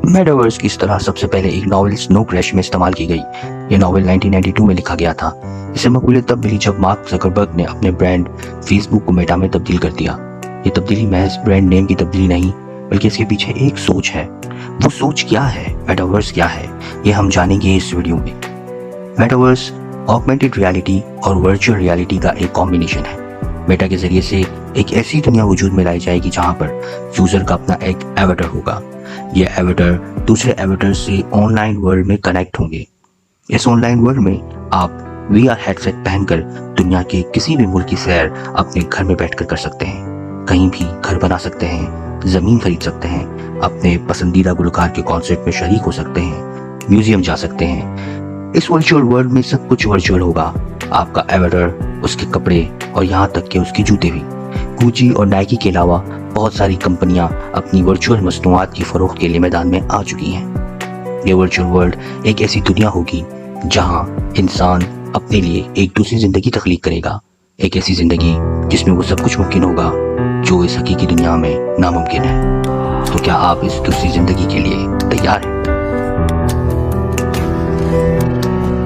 Metaverse की इस तरह सबसे पहले एक नॉवेल स्नो क्रैश में इस्तेमाल की गई। ये नॉवेल 1992 में लिखा गया था। इसे मकबूलियत तब मिली जब मार्क ज़करबर्ग ने अपने ब्रांड फेसबुक को मेटा में तब्दील कर दिया। ये तब्दीली महज ब्रांड नेम की तब्दीली नहीं, बल्कि इसके पीछे एक सोच है। वो सोच क्या है, मेटावर्स क्या है, ये हम जानेंगे इस वीडियो में। मेटावर्स ऑगमेंटेड रियलिटी और वर्चुअल रियलिटी का एक कॉम्बिनेशन है। मेटा के जरिए से एक ऐसी दुनिया वजूद में लाई जाएगी जहां पर यूजर का अपना एक एवेटर होगा। ये एवेटर दूसरे एवेटर से ऑनलाइन वर्ल्ड में कनेक्ट होंगे। इस ऑनलाइन वर्ल्ड में आप VR हेडसेट पहनकर दुनिया के किसी भी मुल्क की सैर अपने घर में बैठकर कर सकते हैं। कहीं भी घर बना सकते हैं, जमीन खरीद सकते हैं, अपने पसंदीदा गुलकार के कॉन्सर्ट में शरीक हो सकते हैं, म्यूजियम जा सकते हैं। इस वर्चुअल वर्ल्ड में सब कुछ वर्चुअल होगा। आपका एवेटर, उसके कपड़े और यहाँ तक कि उसके जूते भी। गुची और नाइकी के अलावा बहुत सारी कंपनियां अपनी वर्चुअल मसनूआत की फरोख्त के लिए मैदान में आ चुकी हैं। ये वर्चुअल वर्ल्ड एक ऐसी दुनिया होगी जहां इंसान अपने लिए एक दूसरी जिंदगी तख्लीक करेगा। एक ऐसी जिंदगी जिसमें वो सब कुछ मुमकिन होगा जो इस हकीकी दुनिया में नामुमकिन है। तो क्या आप इस दूसरी जिंदगी के लिए तैयार हैं?